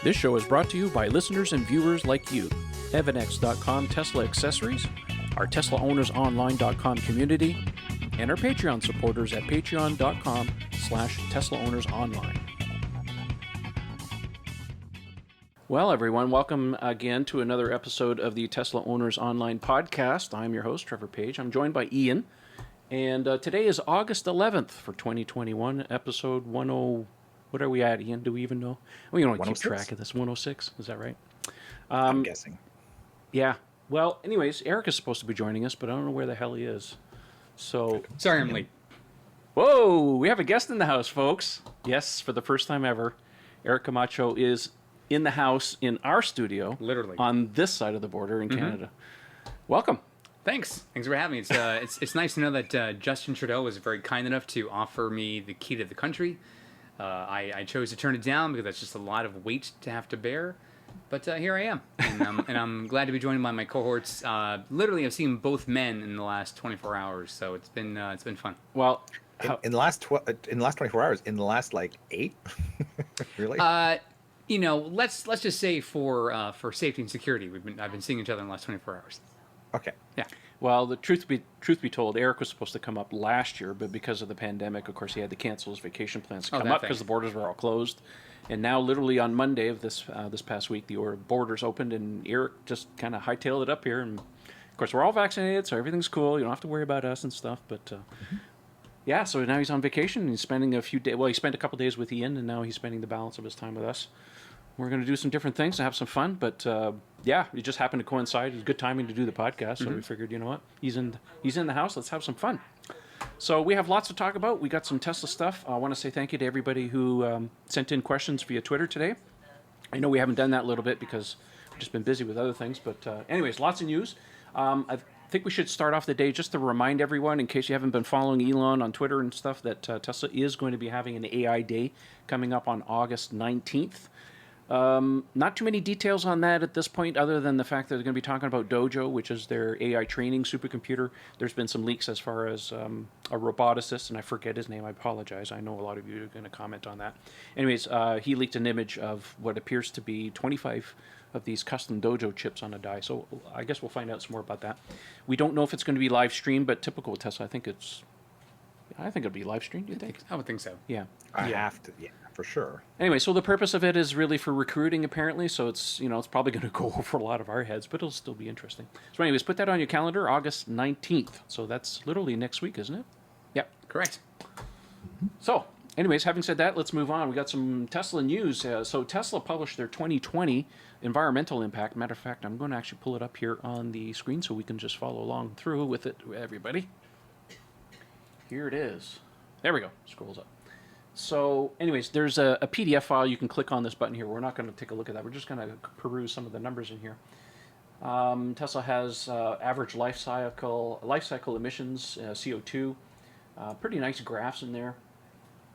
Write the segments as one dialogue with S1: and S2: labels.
S1: This show is brought to you by listeners and viewers like you. EvanX.com Tesla accessories, our TeslaOwnersOnline.com community, and our Patreon supporters at patreon.com/TeslaOwnersOnline. Well, everyone, welcome again to another episode of the Tesla Owners Online podcast. I'm your host, Trevor Page. I'm joined by Ian, and today is August 11th for 2021, episode 10. What are we at, Ian? Do we even know? We don't keep track of this. 106, is that right?
S2: I'm guessing.
S1: Yeah. Well, anyways, Eric is supposed to be joining us, but I don't know where the hell he is. So
S3: sorry, I'm late.
S1: Whoa, we have a guest in the house, folks. Yes, for the first time ever, Eric Camacho is in the house in our studio,
S3: literally
S1: on this side of the border in Canada. Welcome.
S3: Thanks for having me. It's nice to know that Justin Trudeau was very kind enough to offer me the key to the country. I chose to turn it down because that's just a lot of weight to have to bear. But here I am, and I'm glad to be joined by my cohorts. Literally, I've seen both men in the last 24 hours, so it's been fun.
S1: Well,
S2: in the last 24 hours, in the last like 8, really?
S3: Let's just say for safety and security, I've been seeing each other in the last 24 hours.
S2: Okay.
S3: Yeah.
S1: Well, the truth be told, Eric was supposed to come up last year, but because of the pandemic, of course, he had to cancel his vacation plans to come up because the borders were all closed. And now, literally on Monday of this past week, the borders opened, and Eric just kind of hightailed it up here. And of course, we're all vaccinated, so everything's cool. You don't have to worry about us and stuff. But yeah, so now he's on vacation. And he's spending a few days. Well, he spent a couple days with Ian, and now he's spending the balance of his time with us. We're going to do some different things and have some fun, but yeah, it just happened to coincide. It was good timing to do the podcast, so we figured, you know what, he's in the house. Let's have some fun. So we have lots to talk about. We got some Tesla stuff. I want to say thank you to everybody who sent in questions via Twitter today. I know we haven't done that a little bit because we've just been busy with other things, but anyways, lots of news. I think we should start off the day just to remind everyone, in case you haven't been following Elon on Twitter and stuff, that Tesla is going to be having an AI Day coming up on August 19th. Not too many details on that at this point, other than the fact that they're going to be talking about Dojo, which is their AI training supercomputer. There's been some leaks as far as a roboticist, and I forget his name. I apologize. I know a lot of you are going to comment on that. Anyways, he leaked an image of what appears to be 25 of these custom Dojo chips on a die. So I guess we'll find out some more about that. We don't know if it's going to be live streamed, but typical with Tesla, I think it'll be live streamed. Do you think?
S3: I would think so.
S1: Yeah.
S2: I have to. Yeah. For sure.
S1: Anyway, so the purpose of it is really for recruiting, apparently. So it's probably going to go over a lot of our heads, but it'll still be interesting. So anyways, put that on your calendar, August 19th. So that's literally next week, isn't it? Yep.
S3: Correct.
S1: So anyways, having said that, let's move on. We got some Tesla news. So Tesla published their 2020 environmental impact. Matter of fact, I'm going to actually pull it up here on the screen so we can just follow along through with it, everybody. Here it is. There we go. Scrolls up. So anyways, there's a PDF file. You can click on this button here. We're not going to take a look at that. We're just going to peruse some of the numbers in here. Tesla has average life cycle emissions, CO2. Pretty nice graphs in there.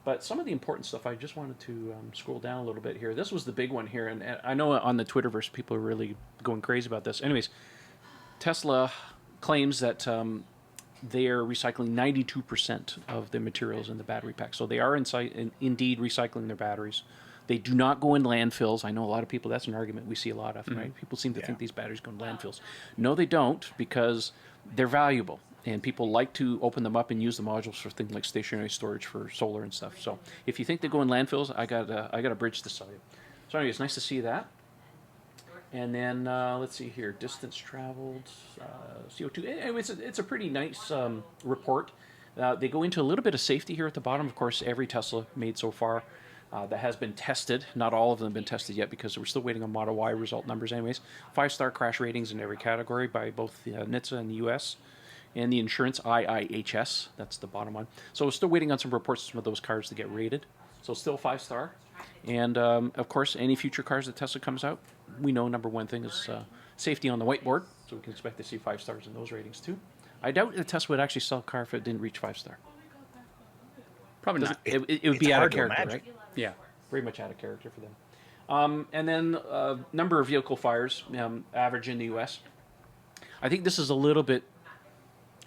S1: But some of the important stuff, I just wanted to scroll down a little bit here. This was the big one here. And I know on the Twitterverse, people are really going crazy about this. Anyways, Tesla claims that they are recycling 92% of the materials in the battery pack. So they are indeed recycling their batteries. They do not go in landfills. I know a lot of people, that's an argument we see a lot of, right? People seem to think these batteries go in landfills. No, they don't, because they're valuable. And people like to open them up and use the modules for things like stationary storage for solar and stuff. So if you think they go in landfills, I got a bridge to sell you. So anyway, it's nice to see that. And then let's see here, distance traveled, CO2. Anyway, it's a pretty nice report. They go into a little bit of safety here at the bottom. Of course, every Tesla made so far that has been tested. Not all of them have been tested yet because we're still waiting on Model Y result numbers anyways. 5-star crash ratings in every category by both NHTSA in the U.S. and the insurance IIHS. That's the bottom one. So we're still waiting on some reports of some of those cars to get rated. So still 5-star. And of course, any future cars that Tesla comes out, we know number one thing is safety on the whiteboard. So we can expect to see 5 stars in those ratings too. I doubt that Tesla would actually sell a car if it didn't reach 5-star.
S3: Probably not.
S1: It would be out of character, right?
S3: Yeah.
S1: Very much out of character for them. And then number of vehicle fires, average in the U.S. I think this is a little bit,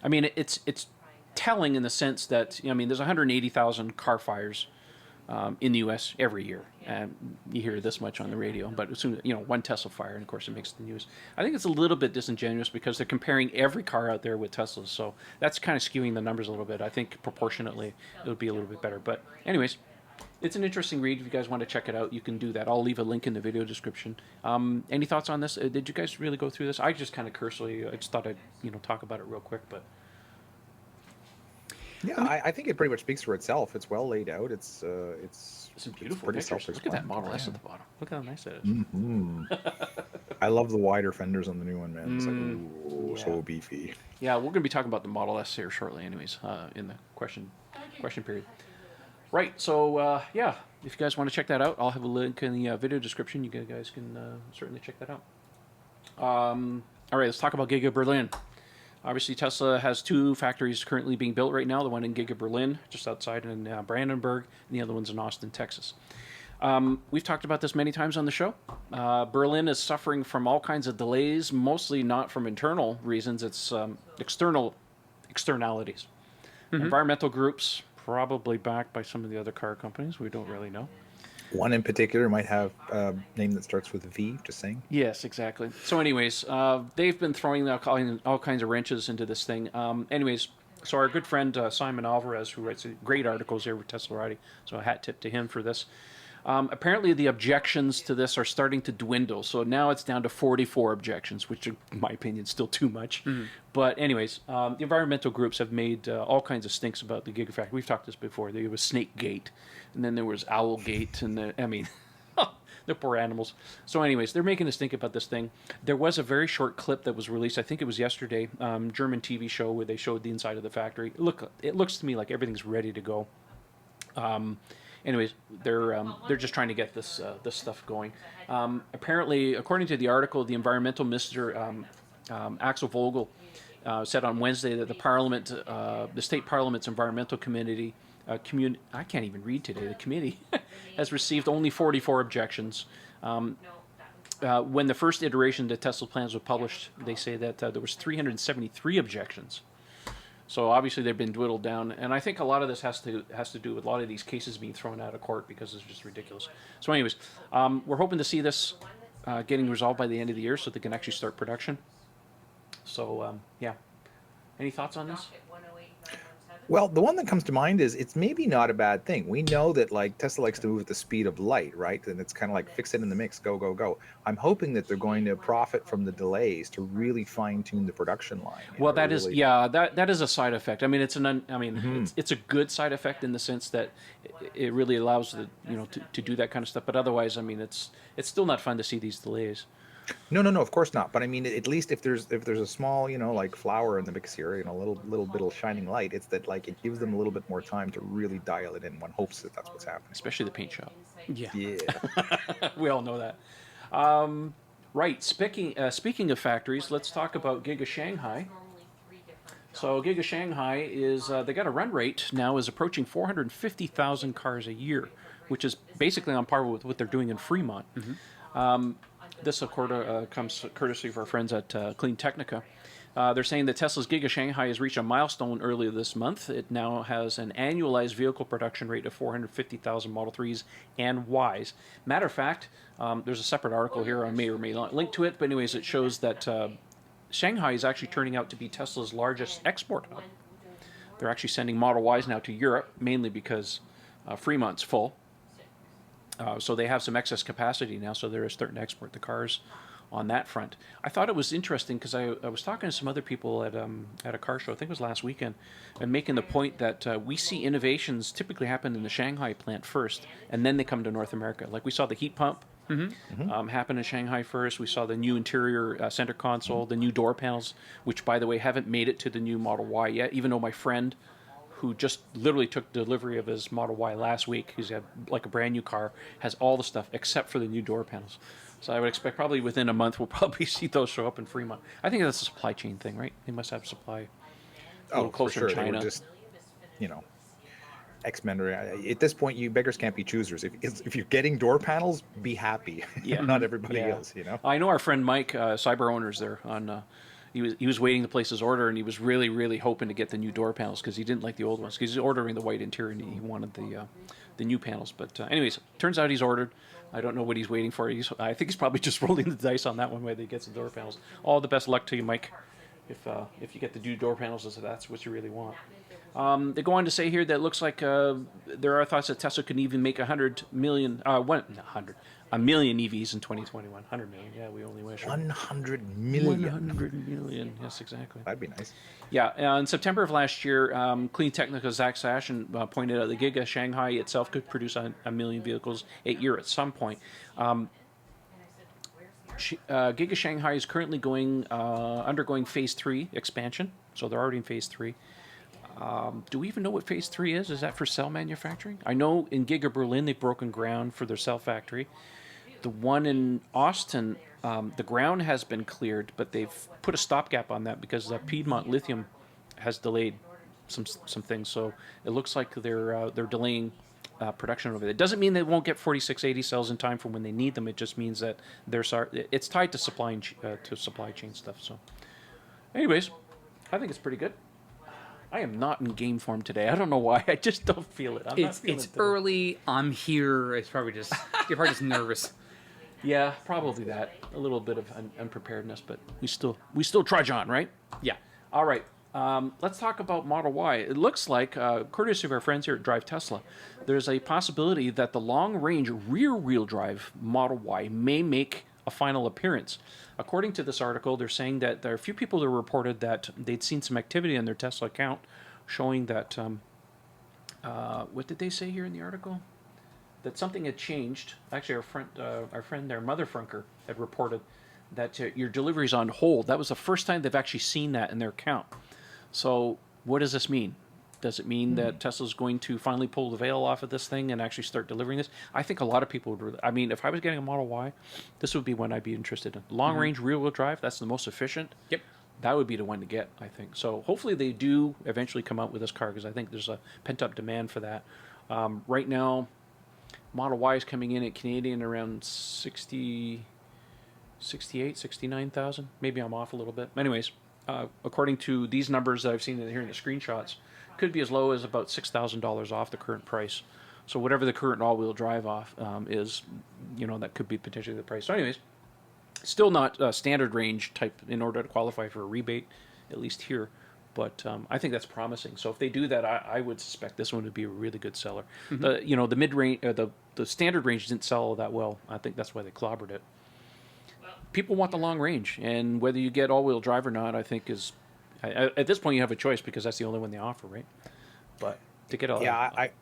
S1: it's telling in the sense that, there's 180,000 car fires in the U.S. every year, and you hear this much on the radio. But as soon one Tesla fire, and of course it makes the news. I think it's a little bit disingenuous because they're comparing every car out there with Teslas, so that's kind of skewing the numbers a little bit. I think proportionately it would be a little bit better. But anyways, it's an interesting read. If you guys want to check it out, you can do that. I'll leave a link in the video description. Any thoughts on this? Did you guys really go through this? I just kind of cursorily, I just thought I'd talk about it real quick, but.
S2: Yeah, I think it pretty much speaks for itself. It's well laid out. It's
S1: Some beautiful
S2: pretty
S1: pictures. Look at that Model S
S2: yeah.
S1: at the bottom. Look how nice that is.
S2: Mm-hmm. I love the wider fenders on the new one, man. It's like, ooh,
S1: yeah.
S2: so beefy.
S1: Yeah, we're going to be talking about the Model S here shortly, anyways, in the question period. Right. So yeah, if you guys want to check that out, I'll have a link in the video description. You guys can certainly check that out. All right, let's talk about Giga Berlin. Obviously, Tesla has 2 factories currently being built right now. The one in Giga Berlin, just outside in Brandenburg, and the other one's in Austin, Texas. We've talked about this many times on the show. Berlin is suffering from all kinds of delays, mostly not from internal reasons. It's externalities. Environmental groups, probably backed by some of the other car companies. We don't really know.
S2: One in particular might have a name that starts with V, just saying.
S1: Yes, exactly. So anyways, they've been throwing all kinds of wrenches into this thing. Anyways, so our good friend Simon Alvarez, who writes great articles here with Teslarati, so a hat tip to him for this. Apparently the objections to this are starting to dwindle. So now it's down to 44 objections, which in my opinion is still too much. But anyways, the environmental groups have made all kinds of stinks about the Gigafactory. We've talked this before. There was Snake Gate, and then there was Owl Gate, and the poor animals. So anyways, they're making a stink about this thing. There was a very short clip that was released, I think it was yesterday, German TV show where they showed the inside of the factory. It looks to me like everything's ready to go. Anyways, they're just trying to get this stuff going. Apparently, according to the article, the environmental minister Axel Vogel said on Wednesday that the state parliament's environmental committee, I can't even read today. The committee has received only 44 objections. When the first iteration of the Tesla plans was published, they say that there was 373 objections. So obviously they've been dwindled down, and I think a lot of this has to do with a lot of these cases being thrown out of court because it's just ridiculous. So anyways, we're hoping to see this getting resolved by the end of the year so they can actually start production. So yeah, any thoughts on this?
S2: Well, the one that comes to mind is it's maybe not a bad thing. We know that like Tesla likes to move at the speed of light, right? And it's kind of like fix it in the mix, go, go, go. I'm hoping that they're going to profit from the delays to really fine tune the production line.
S1: Well, that is that is a side effect. I mean, it's a good side effect in the sense that it really allows to do that kind of stuff. But otherwise, I mean, it's still not fun to see these delays.
S2: No, of course not. But I mean, at least if there's a small, like flower in the mix here, a little bit of shining light, it's that like it gives them a little bit more time to really dial it in. One hopes that that's what's happening.
S1: Especially the paint shop.
S3: Yeah.
S1: We all know that. Right. Speaking of factories, let's talk about Giga Shanghai. So Giga Shanghai is they got a run rate now is approaching 450,000 cars a year, which is basically on par with what they're doing in Fremont. This comes courtesy of our friends at Clean Technica. They're saying that Tesla's Giga Shanghai has reached a milestone earlier this month. It now has an annualized vehicle production rate of 450,000 Model 3s and Ys. Matter of fact, there's a separate article here. I may or may not link to it, but anyways, it shows that Shanghai is actually turning out to be Tesla's largest export hub. They're actually sending Model Ys now to Europe, mainly because Fremont's full. So they have some excess capacity now, so they're starting to export the cars on that front. I thought it was interesting because I was talking to some other people at a car show, I think it was last weekend, and making the point that we see innovations typically happen in the Shanghai plant first, and then they come to North America. Like we saw the heat pump happen in Shanghai first. We saw the new interior center console, the new door panels, which, by the way, haven't made it to the new Model Y yet, even though my friend who just literally took delivery of his Model Y last week, who's got like a brand new car, has all the stuff except for the new door panels. So I would expect probably within a month we'll probably see those show up in Fremont. I think that's a supply chain thing, right? They must have supply a little closer
S2: for sure.
S1: to China.
S2: They were just, X-Men. At this point, you beggars can't be choosers. If you're getting door panels, be happy.
S1: Yeah.
S2: Not everybody else,
S1: I know our friend Mike, Cyber Owners there on he was waiting to place his order, and he was really, really hoping to get the new door panels because he didn't like the old ones. Because he's ordering the white interior, and he wanted the new panels. But anyways, turns out he's ordered. I don't know what he's waiting for. I think he's probably just rolling the dice on that one, whether he gets the door panels. All the best luck to you, Mike, if you get the new door panels, if that's what you really want. They go on to say here that it looks like there are thoughts that Tesla could even make 100 million, a million EVs in 2021. 100 million, yeah, we only wish.
S2: 100 million.
S1: 100 million, yes, exactly.
S2: That'd be nice.
S1: Yeah, in September of last year, Clean Technica Zach Sashin pointed out the Giga Shanghai itself could produce a million vehicles a year at some point. Giga Shanghai is currently undergoing phase 3 expansion, so they're already in phase 3. Do we even know what phase 3 is? Is that for cell manufacturing? I know in Giga Berlin they've broken ground for their cell factory. The one in Austin, the ground has been cleared, but they've put a stopgap on that because Piedmont Lithium has delayed some things. So it looks like they're delaying production over there. It doesn't mean they won't get 4680 cells in time for when they need them. It just means that it's tied to supply chain stuff. So, anyways, I think it's pretty good. I am not in game form today. I don't know why. I just don't feel it.
S3: It's early. I'm here. It's probably just you're probably just nervous.
S1: Yeah, probably that. A little bit of unpreparedness, but we still trudge on, right?
S3: Yeah.
S1: All right. Let's talk about Model Y. It looks like, courtesy of our friends here at Drive Tesla, there's a possibility that the long-range rear-wheel drive Model Y may make a final appearance. According to this article, they're saying that there are a few people that reported that they'd seen some activity on their Tesla account showing that, what did they say here in the article? That something had changed. Actually, our friend there, Mother Frunker, had reported that your delivery's on hold. That was the first time they've actually seen that in their account. So what does this mean? Does it mean that Tesla's going to finally pull the veil off of this thing and actually start delivering this? I think a lot of people would. I mean, if I was getting a Model Y, this would be one I'd be interested in. Long-range rear-wheel drive, that's the most efficient.
S3: Yep.
S1: That would be the one to get, I think. So hopefully they do eventually come out with this car because I think there's a pent-up demand for that. Right now, Model Y is coming in at Canadian around 69,000. Maybe I'm off a little bit. Anyways, according to these numbers that I've seen here in the screenshots, could be as low as about $6,000 off the current price. So whatever the current all-wheel drive off is, that could be potentially the price. So anyways, still not standard range type in order to qualify for a rebate, at least here. But I think that's promising. So if they do that, I would suspect this one would be a really good seller. The mid range, the standard range didn't sell that well. I think that's why they clobbered it. People want the long range, and whether you get all-wheel drive or not, I think is at this point you have a choice because that's the only one they offer, right? But to get all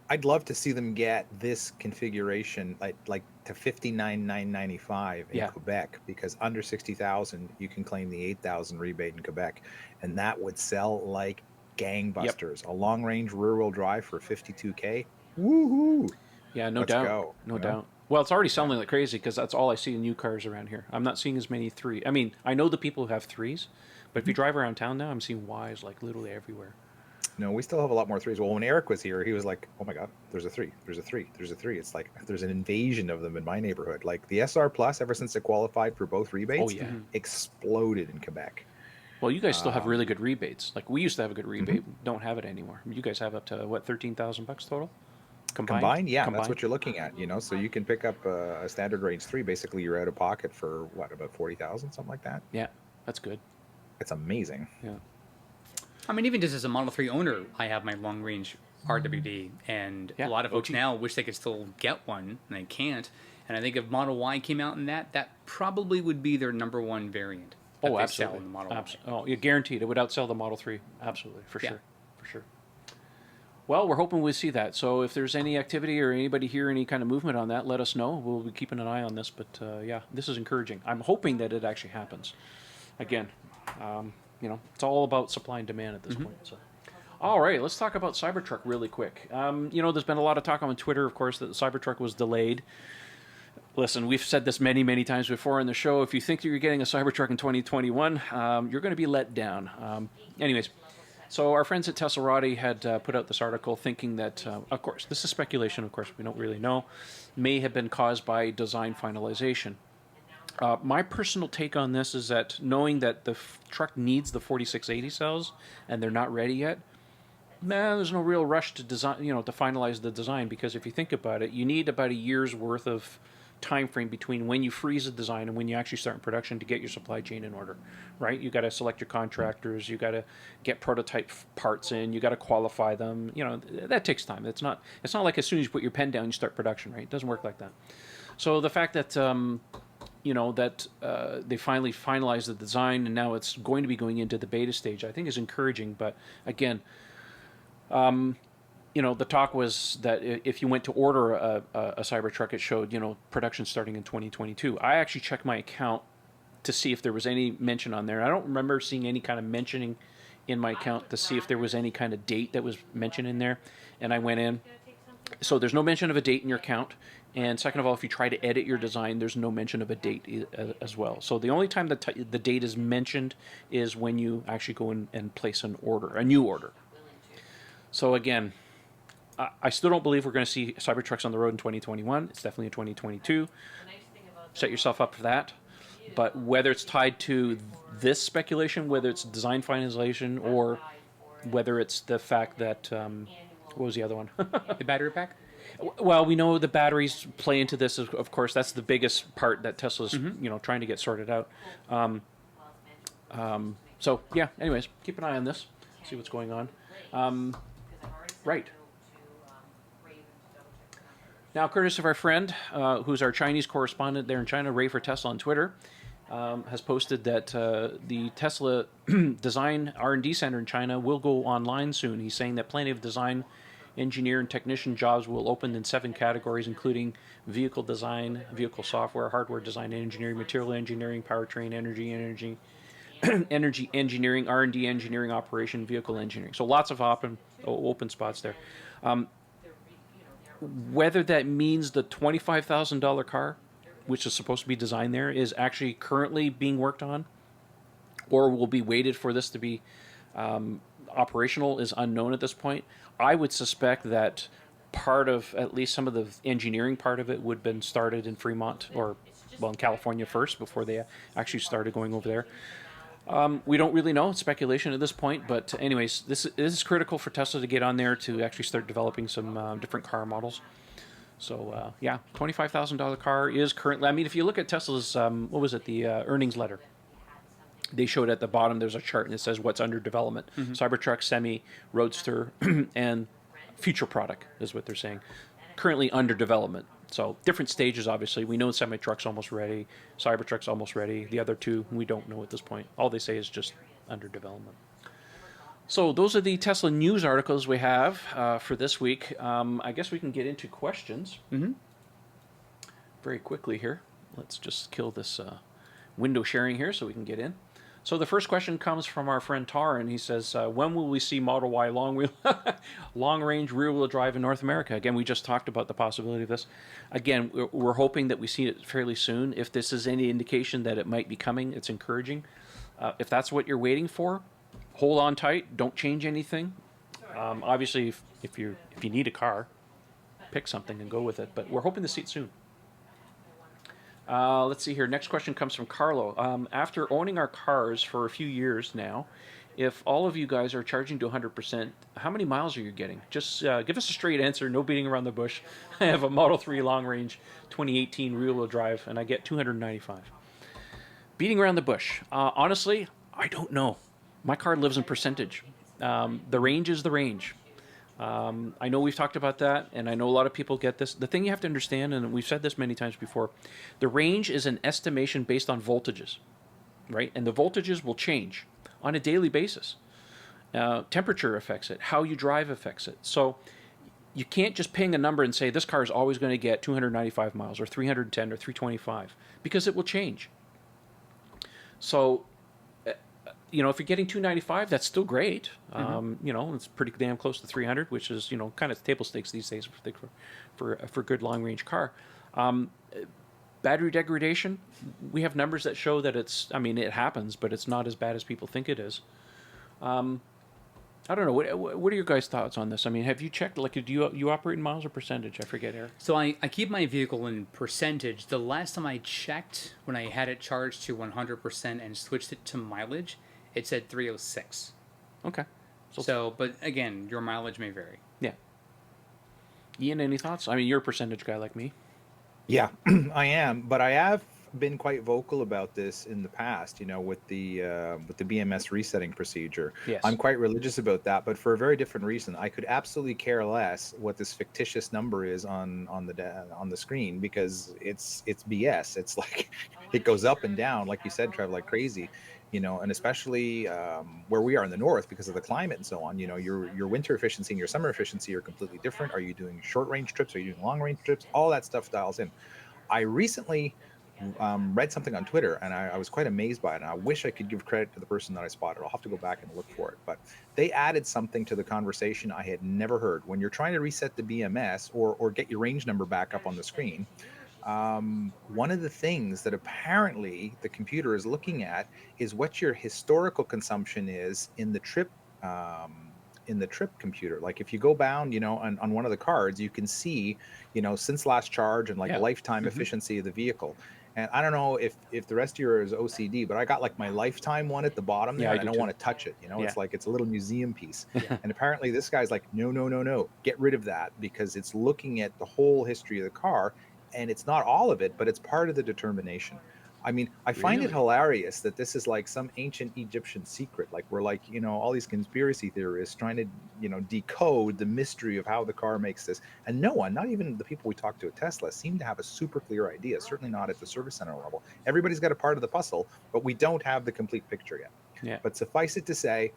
S2: I'd love to see them get this configuration like to 59,995 in Quebec, because under 60,000 you can claim the 8,000 rebate in Quebec, and that would sell like gangbusters. Yep. A long-range rear-wheel drive for 52K. Woohoo!
S1: Yeah, no
S2: Let's
S1: doubt.
S2: Go.
S1: No doubt. Well, it's already selling like crazy because that's all I see in new cars around here. I'm not seeing as many 3. I mean, I know the people who have 3s, but if you drive around town now, I'm seeing Ys like literally everywhere.
S2: No, we still have a lot more 3s. Well, when Eric was here, he was like, oh my God, there's a 3, there's a 3, there's a 3. It's like there's an invasion of them in my neighborhood. Like the SR Plus, ever since it qualified for both rebates, exploded in Quebec.
S1: Well, you guys still have really good rebates. Like we used to have a good rebate. Don't have it anymore. You guys have up to, what, $13,000 total?
S2: Combined? Yeah, that's what you're looking at, So you can pick up a standard range 3. Basically, you're out of pocket for, what, about 40,000, something like that?
S1: Yeah, that's good.
S2: It's amazing.
S1: Yeah.
S3: I mean, even just as a Model 3 owner, I have my long-range RWD, and a lot of folks now wish they could still get one, and they can't. And I think if Model Y came out in that probably would be their number one variant.
S1: Oh, absolutely. The Model Y. Oh, you're guaranteed. It would outsell the Model 3. Absolutely, for sure. Well, we're hoping we see that. So if there's any activity or anybody hear any kind of movement on that, let us know. We'll be keeping an eye on this. But this is encouraging. I'm hoping that it actually happens. Again, it's all about supply and demand at this point. So, all right, let's talk about Cybertruck really quick. There's been a lot of talk on Twitter, of course, that the Cybertruck was delayed. Listen, we've said this many, many times before on the show. If you think that you're getting a Cybertruck in 2021, you're going to be let down. Anyways. So our friends at Teslarati had put out this article thinking that, of course, this is speculation, of course, we don't really know, may have been caused by design finalization. My personal take on this is that knowing that the truck needs the 4680 cells and they're not ready yet, man, there's no real rush to design, to finalize the design, because if you think about it, you need about a year's worth of time frame between when you freeze a design and when you actually start in production to get your supply chain in order, right? You got to select your contractors, you got to get prototype parts in, you got to qualify them. That takes time. It's not like as soon as you put your pen down you start production, right? It doesn't work like that. So the fact that they finally finalized the design and now it's going to be going into the beta stage, I think is encouraging. But again, the talk was that if you went to order a Cybertruck, it showed, production starting in 2022. I actually checked my account to see if there was any mention on there. I don't remember seeing any kind of mentioning in my account to see if there was any kind of date that was mentioned in there. And I went in. So there's no mention of a date in your account. And second of all, if you try to edit your design, there's no mention of a date as well. So the only time that the date is mentioned is when you actually go in and place an order, a new order. So again, I still don't believe we're going to see Cybertrucks on the road in 2021. It's definitely in 2022. Set yourself up for that. But whether it's tied to this speculation, whether it's design finalization, or whether it's the fact that, what was the other one?
S3: The battery pack?
S1: Well, we know the batteries play into this. Of course, that's the biggest part that Tesla's, trying to get sorted out. So yeah. Anyways, keep an eye on this. See what's going on. Right. Now, courtesy of our friend, who's our Chinese correspondent there in China, Ray for Tesla on Twitter, has posted that the Tesla Design R&D Center in China will go online soon. He's saying that plenty of design, engineer, and technician jobs will open in 7 categories, including vehicle design, vehicle software, hardware design and engineering, material engineering, powertrain, energy energy engineering, R&D engineering, operation, vehicle engineering. So lots of open spots there. Whether that means the $25,000 car, which is supposed to be designed there, is actually currently being worked on, or will be waited for this to be operational, is unknown at this point. I would suspect that part of, at least some of the engineering part of it, would have been started in Fremont, or, well, in California first, before they actually started going over there. We don't really know. It's speculation at this point. But anyways, this is critical for Tesla to get on there to actually start developing some different car models. So, yeah, $25,000 car is currently... I mean, if you look at Tesla's, the earnings letter, they showed at the bottom, there's a chart, and it says what's under development. Cybertruck, Semi, Roadster, and future product is what they're saying. Currently under development. So different stages, obviously. We know Semi-Truck's almost ready. Cybertruck's almost ready. The other two, we don't know at this point. All they say is just under development. So those are the Tesla news articles we have for this week. I guess we can get into questions very quickly here. Let's just kill this window sharing here so we can get in. So the first question comes from our friend Tar, and he says, when will we see Model Y long-range rear-wheel drive in North America? Again, we just talked about the possibility of this. Again, we're hoping that we see it fairly soon. If this is any indication that it might be coming, it's encouraging. If that's what you're waiting for, hold on tight. Don't change anything. Obviously, if you need a car, pick something and go with it. But we're hoping to see it soon. Let's see here. Next question comes from Carlo. After owning our cars for a few years now, if all of you guys are charging to 100%, how many miles are you getting? Just give us a straight answer, no beating around the bush. I have a Model 3 long range 2018 rear-wheel drive, and I get 295. Beating around the bush. Honestly, I don't know. My car lives in percentage. The range is the range. I know we've talked about that, and I know a lot of people get this. The thing you have to understand, and we've said this many times before, the range is an estimation based on voltages, right? And the voltages will change on a daily basis. Temperature affects it. How you drive affects it. So you can't just ping a number and say this car is always going to get 295 miles or 310 or 325, because it will change. So if you're getting 295, that's still great. It's pretty damn close to 300, which is, kind of table stakes these days for a good long-range car. Battery degradation, we have numbers that show that it happens, but it's not as bad as people think it is. I don't know. What are your guys' thoughts on this? I mean, have you checked? Like, do you operate in miles or percentage? I forget, Eric.
S3: So I keep my vehicle in percentage. The last time I checked, when I had it charged to 100% and switched it to mileage, it said 306.
S1: Okay.
S3: So, but again, your mileage may vary.
S1: Yeah. Ian, any thoughts? I mean, you're a percentage guy like me.
S2: Yeah, I am, but I have been quite vocal about this in the past. With the BMS resetting procedure.
S1: Yes.
S2: I'm quite religious about that, but for a very different reason. I could absolutely care less what this fictitious number is on the screen, because it's BS. It's like it goes up and down, like you said, Trev, like crazy. And especially where we are in the north, because of the climate and so on. Your winter efficiency and your summer efficiency are completely different. Are you doing short range trips? Are you doing long range trips? All that stuff dials in. I recently read something on Twitter, and I was quite amazed by it. And I wish I could give credit to the person that I spotted. I'll have to go back and look for it. But they added something to the conversation I had never heard. When you're trying to reset the BMS or get your range number back up on the screen, one of the things that apparently the computer is looking at is what your historical consumption is in the trip. In the trip computer. Like if you go bound, on one of the cards, you can see, since last charge and like
S1: Yeah.
S2: lifetime efficiency of the vehicle. And I don't know if the rest of your is OCD, but I got like my lifetime one at the bottom there.
S1: Yeah, I
S2: and I
S1: do
S2: don't
S1: too.
S2: want to touch it.
S1: Yeah.
S2: It's like it's a little museum piece. And apparently this guy's like, no, get rid of that, because it's looking at the whole history of the car, and it's not all of it, but it's part of the determination. I mean, I find it
S1: Really?
S2: hilarious that this is like some ancient Egyptian secret. Like we're like, all these conspiracy theorists trying to, decode the mystery of how the car makes this. And no one, not even the people we talked to at Tesla, seem to have a super clear idea. Certainly not at the service center level. Everybody's got a part of the puzzle, but we don't have the complete picture yet.
S1: Yeah.
S2: But suffice it to say,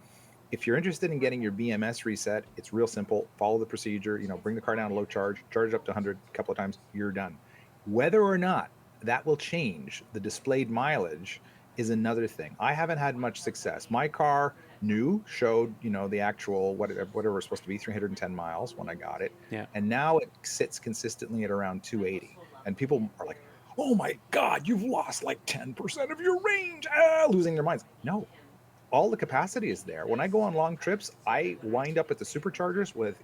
S2: if you're interested in getting your BMS reset, it's real simple. Follow the procedure, bring the car down to low charge it up to 100 a couple of times, you're done. Whether or not that will change the displayed mileage is another thing. I haven't had much success. My car showed, the actual whatever was supposed to be 310 miles when I got it.
S1: Yeah.
S2: And now it sits consistently at around 280. And people are like, "Oh my God, you've lost like 10% of your range," losing their minds. No, all the capacity is there. When I go on long trips, I wind up at the superchargers with,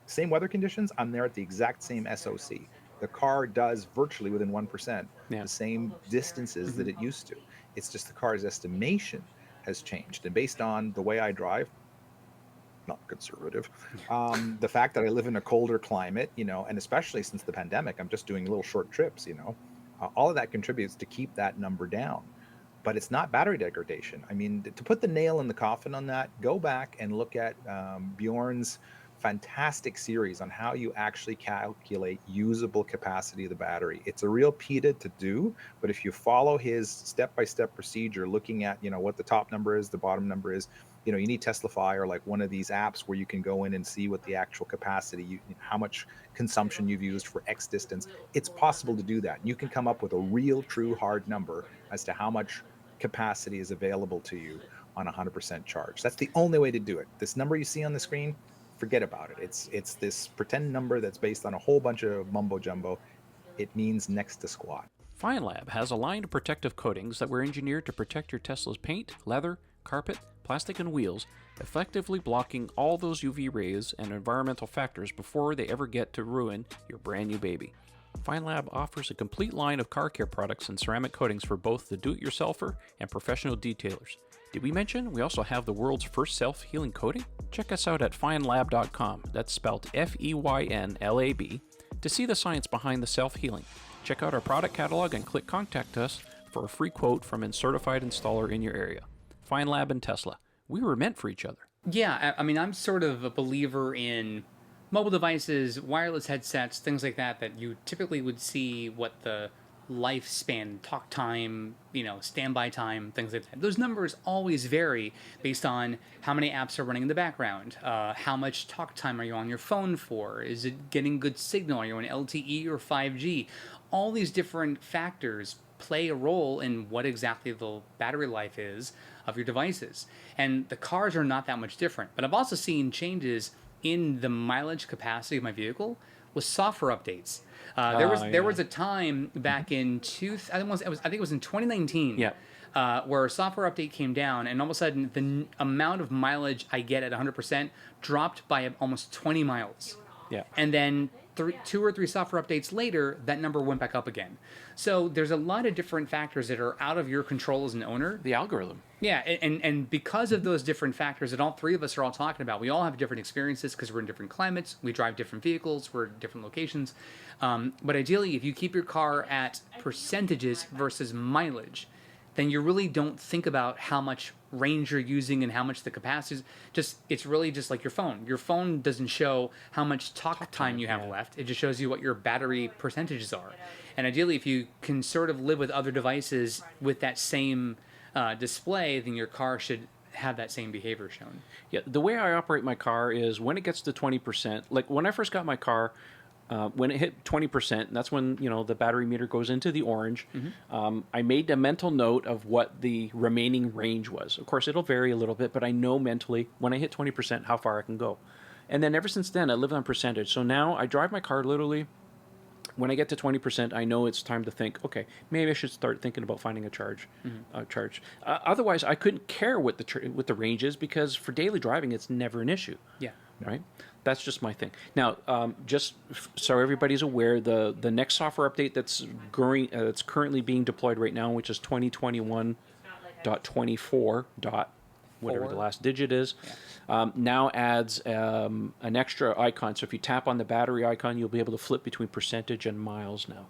S2: same weather conditions. I'm there at the exact same SOC. The car does virtually within 1% the same distances that it used to. It's just the car's estimation has changed. And based on the way I drive, not conservative, the fact that I live in a colder climate, and especially since the pandemic, I'm just doing little short trips, all of that contributes to keep that number down. But it's not battery degradation. I mean, to put the nail in the coffin on that, go back and look at Bjorn's fantastic series on how you actually calculate usable capacity of the battery. It's a real PITA to do, but if you follow his step-by-step procedure, looking at, what the top number is, the bottom number is, you need Teslafy or like one of these apps where you can go in and see what the actual capacity, how much consumption you've used for X distance. It's possible to do that. You can come up with a real, true, hard number as to how much capacity is available to you on 100% charge. That's the only way to do it. This number you see on the screen, forget about it. It's this pretend number that's based on a whole bunch of mumbo jumbo. It means next to squat.
S1: Feyntlab has a line of protective coatings that were engineered to protect your Tesla's paint, leather, carpet, plastic, and wheels, effectively blocking all those UV rays and environmental factors before they ever get to ruin your brand new baby. Feyntlab offers a complete line of car care products and ceramic coatings for both the do-it-yourselfer and professional detailers. Did we mention we also have the world's first self-healing coating? Check us out at feynlab.com, that's spelled Feynlab, to see the science behind the self-healing. Check out our product catalog and click Contact Us for a free quote from a certified installer in your area. Feyntlab and Tesla, we were meant for each other.
S3: Yeah, I mean, I'm sort of a believer in mobile devices, wireless headsets, things like that, that you typically would see what the lifespan, talk time, standby time, things like that. Those numbers always vary based on how many apps are running in the background, how much talk time are you on your phone for, is it getting good signal, are you on LTE or 5G? All these different factors play a role in what exactly the battery life is of your devices. And the cars are not that much different. But I've also seen changes in the mileage capacity of my vehicle was software updates. There was a time back in I think it was in 2019.
S1: Yeah.
S3: Where a software update came down, and all of a sudden the amount of mileage I get at 100% dropped by almost 20 miles.
S1: Yeah.
S3: And then 2 or 3 software updates later, that number went back up again. So there's a lot of different factors that are out of your control as an owner.
S1: The algorithm.
S3: Yeah, and because of those different factors that all 3 of us are all talking about, we all have different experiences because we're in different climates, we drive different vehicles, we're in different locations. But ideally, if you keep your car at percentages versus mileage, then you really don't think about how much range you're using and how much the capacity is. It's really just like your phone. Your phone doesn't show how much talk time you have left. It just shows you what your battery percentages are. And ideally, if you can sort of live with other devices with that same display, then your car should have that same behavior shown.
S1: Yeah, the way I operate my car is when it gets to 20%, like when I first got my car, when it hit 20%, that's when, you know, the battery meter goes into the orange. I made a mental note of what the remaining range was. Of course, it'll vary a little bit, but I know mentally when I hit 20% how far I can go. And then ever since then, I lived on percentage. So now I drive my car literally. When I get to 20%, I know it's time to think, okay, maybe I should start thinking about finding a charge. Otherwise, I couldn't care what the range is, because for daily driving, it's never an issue.
S3: Yeah.
S1: Right? That's just my thing. Now, just so everybody's aware, the next software update that's currently being deployed right now, which is 2021.24. Whatever the last digit is, now adds an extra icon. So if you tap on the battery icon, you'll be able to flip between percentage and miles now.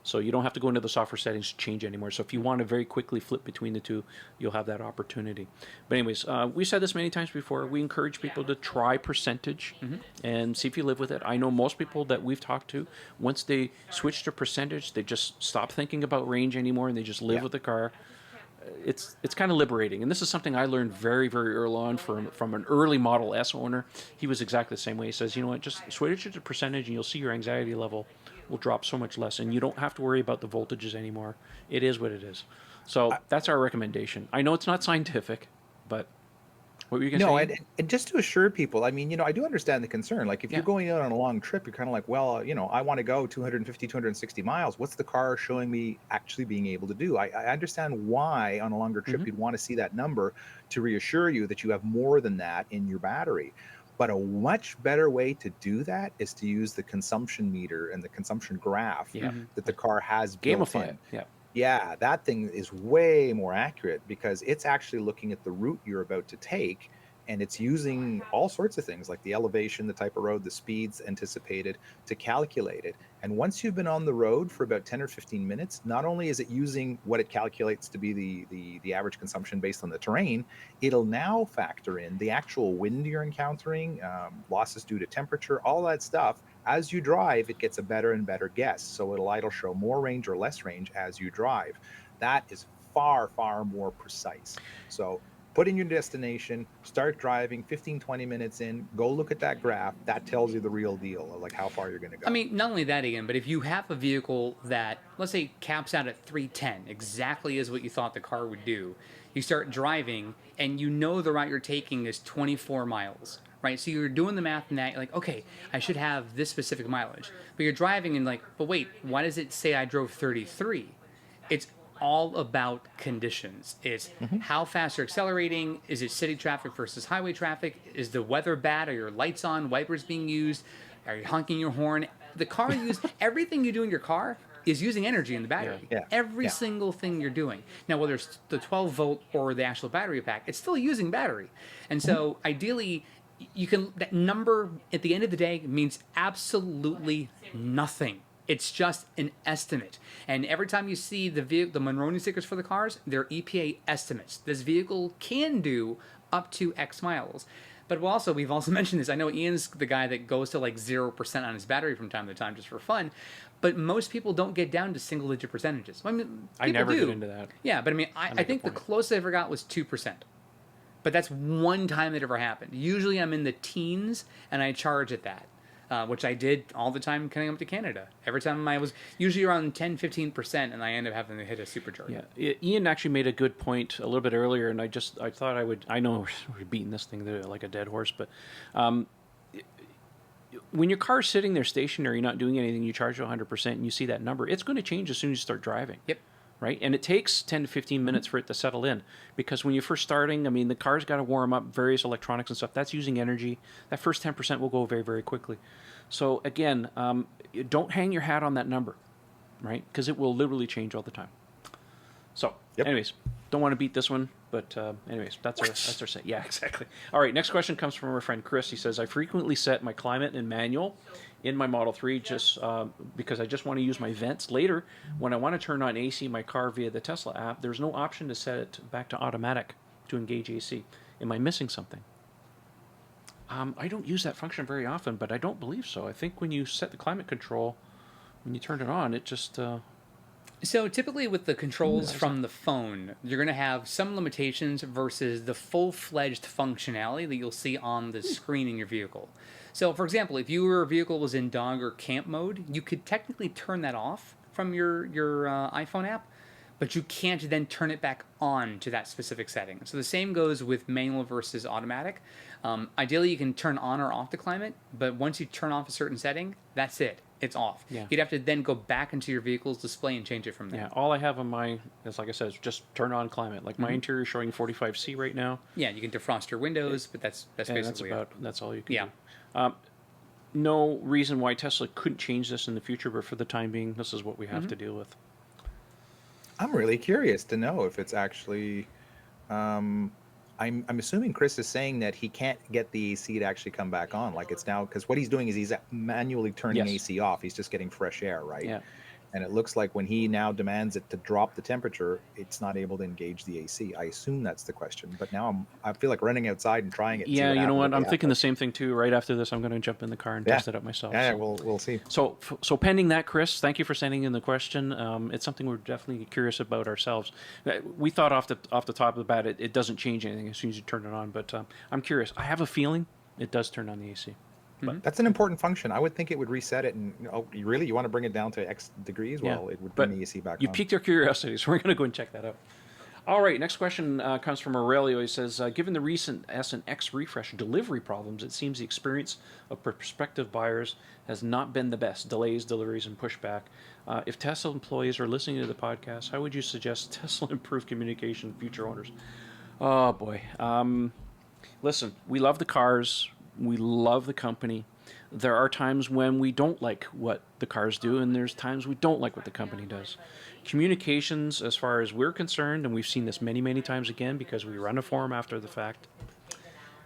S1: So you don't have to go into the software settings to change anymore. So if you want to very quickly flip between the two, you'll have that opportunity. But anyways, we've said this many times before. We encourage people to try percentage and see if you live with it. I know most people that we've talked to, once they switch to percentage, they just stop thinking about range anymore and they just live with the car. It's kind of liberating, and this is something I learned very, very early on from an early Model S owner. He was exactly the same way. He says, you know what, just switch it to percentage and you'll see your anxiety level will drop so much less, and you don't have to worry about the voltages anymore. It is what it is. So that's our recommendation. I know it's not scientific, but what were you going to say?
S2: And just to assure people, I mean, you know, I do understand the concern. Like if you're going out on a long trip, you're kind of like, well, you know, I want to go 250, 260 miles. What's the car showing me actually being able to do? I understand why on a longer trip you'd want to see that number to reassure you that you have more than that in your battery. But a much better way to do that is to use the consumption meter and the consumption graph that the car has built in. Yeah, that thing is way more accurate because it's actually looking at the route you're about to take, and it's using all sorts of things like the elevation, the type of road, the speeds anticipated to calculate it. And once you've been on the road for about 10 or 15 minutes, not only is it using what it calculates to be the average consumption based on the terrain, it'll now factor in the actual wind you're encountering, losses due to temperature, all that stuff. As you drive, it gets a better and better guess. So it'll either show more range or less range as you drive. That is far, far more precise. So put in your destination, start driving, 15, 20 minutes in, go look at that graph. That tells you the real deal of like how far you're going to go.
S3: I mean, not only that, Ian, but if you have a vehicle that, let's say, caps out at 310, exactly as what you thought the car would do, you start driving and you know the route you're taking is 24 miles. Right, so you're doing the math and that, you're like, okay, I should have this specific mileage. But you're driving and like, but wait, why does it say I drove 33? It's all about conditions. It's how fast you're accelerating. Is it city traffic versus highway traffic? Is the weather bad? Are your lights on? Wipers being used? Are you honking your horn? The car everything you do in your car is using energy in the battery. Every single thing you're doing. Now, whether it's the 12 volt or the actual battery pack, it's still using battery. And so ideally, that number at the end of the day means absolutely nothing. It's just an estimate. And every time you see the Monroney stickers for the cars, they're EPA estimates. This vehicle can do up to X miles. But we've also mentioned this. I know Ian's the guy that goes to like 0% on his battery from time to time just for fun. But most people don't get down to single digit percentages. I mean,
S1: I never get into that.
S3: Yeah, but I mean, I think the closest I ever got was 2%. But that's one time that ever happened. Usually I'm in the teens, and I charge at that, which I did all the time coming up to Canada. Every time I was usually around 10, 15%, and I ended up having to hit a supercharger.
S1: Yeah, Ian actually made a good point a little bit earlier, and I thought I know we're beating this thing like a dead horse, but when your car's sitting there stationary, not doing anything, you charge it 100%, and you see that number, it's going to change as soon as you start driving.
S3: Yep.
S1: Right? And it takes 10 to 15 minutes for it to settle in, because when you're first starting, I mean, the car's got to warm up, various electronics and stuff. That's using energy. That first 10% will go very, very quickly. So again, don't hang your hat on that number, right? Because it will literally change all the time. So, anyways, don't want to beat this one, but anyways, that's our set. Yeah, exactly. All right, next question comes from our friend Chris. He says, I frequently set my climate in manual in my Model 3 just because I just want to use my vents. Later, when I want to turn on AC in my car via the Tesla app, there's no option to set it back to automatic to engage AC. Am I missing something? I don't use that function very often, but I don't believe so. I think when you set the climate control, when you turn it on, it just...
S3: So typically with the controls from the phone, you're going to have some limitations versus the full-fledged functionality that you'll see on the screen in your vehicle. So for example, if your vehicle was in dog or camp mode, you could technically turn that off from your iPhone app, but you can't then turn it back on to that specific setting. So the same goes with manual versus automatic. Ideally, you can turn on or off the climate, but once you turn off a certain setting, that's it. It's off.
S1: Yeah.
S3: You'd have to then go back into your vehicle's display and change it from there.
S1: Yeah, all I have on my is, like I said, is just turn on climate. Like my interior is showing 45C right now.
S3: Yeah, you can defrost your windows, but that's basically
S1: that's all you can
S3: Yeah.
S1: do. No reason why Tesla couldn't change this in the future, but for the time being, this is what we have to deal with.
S2: I'm really curious to know if it's actually. I'm assuming Chris is saying that he can't get the AC to actually come back on, like it's now, because what he's doing is he's manually turning
S1: Yes.
S2: AC off. He's just getting fresh air, right?
S1: Yeah.
S2: And it looks like when he now demands it to drop the temperature, it's not able to engage the AC. I assume that's the question. But now I feel like running outside and trying it. And see
S1: Yeah, you know
S2: happens
S1: what?
S2: with
S1: I'm
S2: the
S1: thinking
S2: app.
S1: the same thing too. Right after this, I'm going to jump in the car and test it out myself.
S2: Yeah,
S1: so.
S2: we'll see.
S1: So pending that, Chris, thank you for sending in the question. It's something we're definitely curious about ourselves. We thought off the top of the bat, it doesn't change anything as soon as you turn it on. But I'm curious. I have a feeling it does turn on the AC. But
S2: That's an important function. I would think it would reset it. And you want to bring it down to X degrees?
S1: Yeah.
S2: Well, it would
S1: But
S2: bring the AC back
S1: you
S2: on.
S1: piqued our curiosity, so we're going to go and check that out. All right, next question comes from Aurelio. He says, given the recent S and X refresh delivery problems, it seems the experience of prospective buyers has not been the best. Delays, deliveries, and pushback. If Tesla employees are listening to the podcast, how would you suggest Tesla improve communication with future owners? Oh, boy. Listen, we love the cars. We love the company. There are times when we don't like what the cars do, and there's times we don't like what the company does. Communications, as far as we're concerned, and we've seen this many, many times again because we run a forum after the fact,